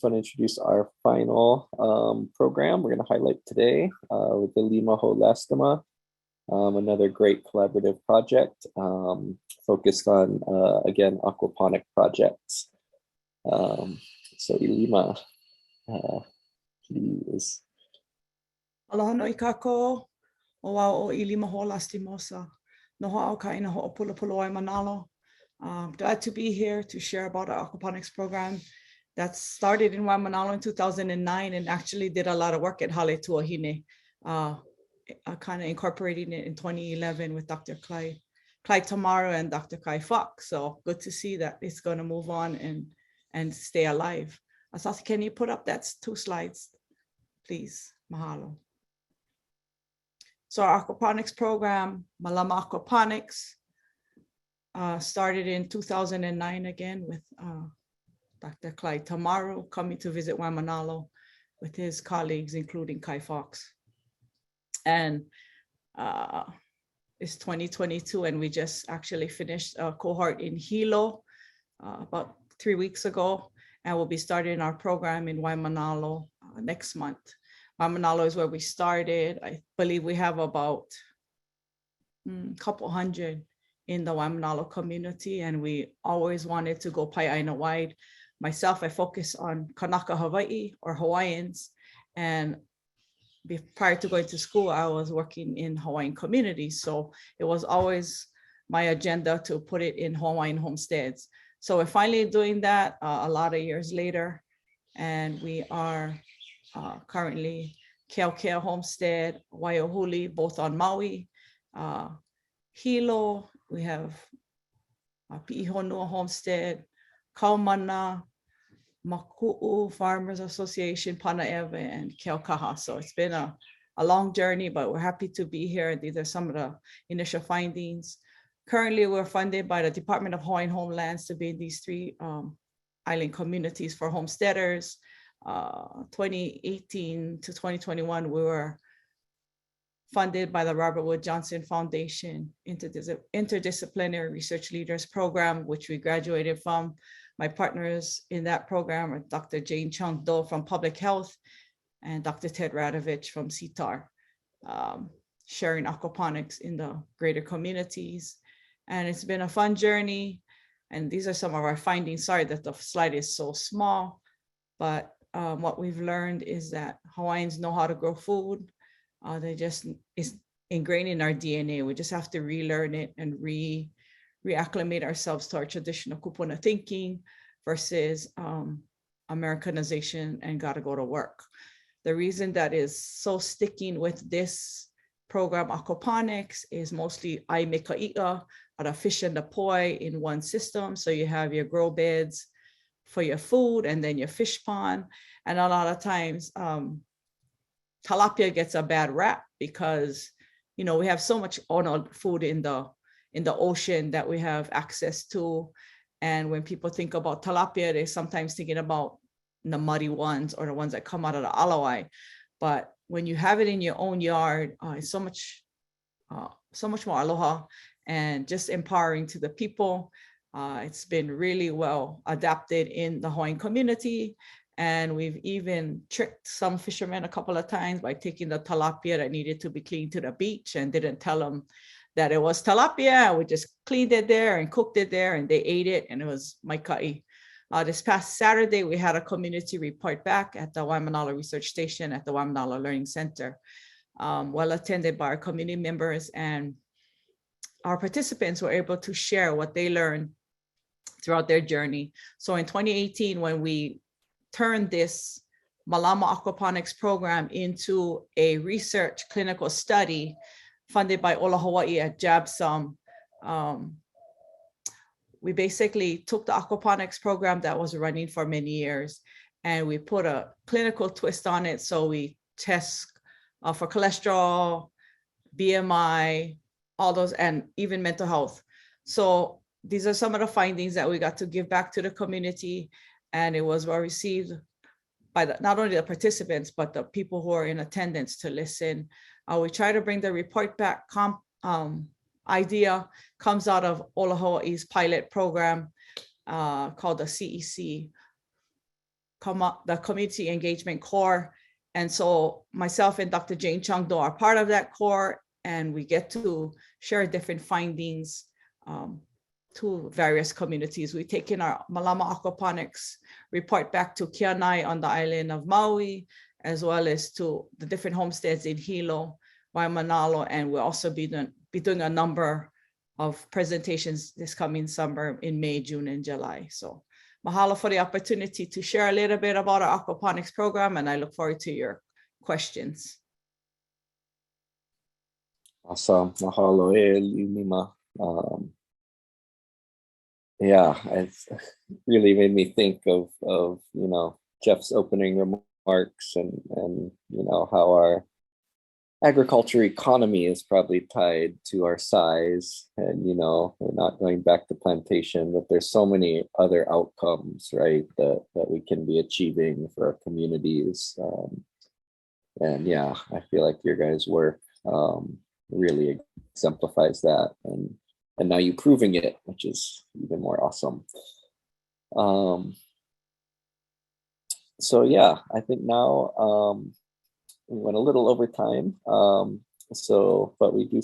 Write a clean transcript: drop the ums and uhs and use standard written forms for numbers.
just want to introduce our final program we're going to highlight today with the Lima Holastama, another great collaborative project focused on, again, aquaponic projects. So Lima, please. Aloha no i kako, o wau o Lima Holastimosa. No ha'o ka ina ho'opulupulu ai manalo. Glad to be here to share about our aquaponics program that started in Waimanalo in 2009 and actually did a lot of work at Hale Tuahine, kind of incorporating it in 2011 with Dr. Clyde Tamaru and Dr. Kai Fox. So good to see that it's going to move on and stay alive. Asasi, can you put up that 2 slides, please? Mahalo. So our aquaponics program, Malama Aquaponics, started in 2009 again with Dr. Clyde Tamaru coming to visit Waimanalo with his colleagues, including Kai Fox. And it's 2022, and we just actually finished a cohort in Hilo about 3 weeks ago, and we'll be starting our program in Waimanalo next month. Waimanalo is where we started. I believe we have about a couple hundred in the Waimanalo community, and we always wanted to go Pai'aina wide. Myself, I focus on Kanaka Hawaii or Hawaiians, and prior to going to school, I was working in Hawaiian communities, so it was always my agenda to put it in Hawaiian homesteads. So we're finally doing that a lot of years later, and we are currently Keokea Homestead, Waiahuli, both on Maui, Hilo, we have Pi'ihonua Homestead, Kaumana, Maku'u Farmers Association, Panaewa, and Keaukaha. So it's been a long journey, but we're happy to be here. These are some of the initial findings. Currently, we're funded by the Department of Hawaiian Homelands to be in these 3 island communities for homesteaders. 2018 to 2021, we were funded by the Robert Wood Johnson Foundation Interdisciplinary Research Leaders Program, which we graduated from. My partners in that program are Dr. Jane Chung Do from Public Health and Dr. Ted Radovich from CTAHR, sharing aquaponics in the greater communities. And it's been a fun journey. And these are some of our findings. Sorry that the slide is so small, but what we've learned is that Hawaiians know how to grow food. It's ingrained in our DNA. We just have to relearn it and reacclimate ourselves to our traditional kupuna thinking versus Americanization and gotta go to work. The reason that is so sticking with this program, aquaponics, is mostly ai meka'i'a, a fish and a poi in one system. So you have your grow beds for your food and then your fish pond. And a lot of times, tilapia gets a bad rap because, you know, we have so much food in the ocean that we have access to. And when people think about tilapia, they're sometimes thinking about the muddy ones or the ones that come out of the alawai. But when you have it in your own yard, it's so much more aloha and just empowering to the people. It's been really well adapted in the Hawaiian community. And we've even tricked some fishermen a couple of times by taking the tilapia that needed to be cleaned to the beach and didn't tell them that it was tilapia. We just cleaned it there and cooked it there and they ate it and it was maikai. This past Saturday, we had a community report back at the Waimanalo Research Station at the Waimanalo Learning Center, well attended by our community members, and our participants were able to share what they learned throughout their journey. So in 2018, when we turned this Malama Aquaponics program into a research clinical study funded by Ola Hawaii at JABSOM, we basically took the aquaponics program that was running for many years and we put a clinical twist on it. So we test for cholesterol, BMI, all those, and even mental health. So these are some of the findings that we got to give back to the community, and it was well received by not only the participants, but the people who are in attendance to listen. We try to bring the report back idea comes out of Ola Hawaii's pilot program called the CEC, the community engagement core. And so myself and Dr. Jane Chung-Do are part of that core, and we get to share different findings to various communities. We take in our Malama Aquaponics report back to Kianai on the island of Maui, as well as to the different homesteads in Hilo, Waimanalo, and we'll also be doing a number of presentations this coming summer in May, June, and July. So mahalo for the opportunity to share a little bit about our aquaponics program, and I look forward to your questions. Awesome. Mahalo Lima. Yeah, it's really made me think of Jeff's opening remarks and how our agriculture economy is probably tied to our size, and we're not going back to plantation, but there's so many other outcomes, right, that we can be achieving for our communities. And yeah, I feel like your guys' work really exemplifies that, and now you're proving it, which is even more awesome. So yeah, I think now we went a little over time. But we do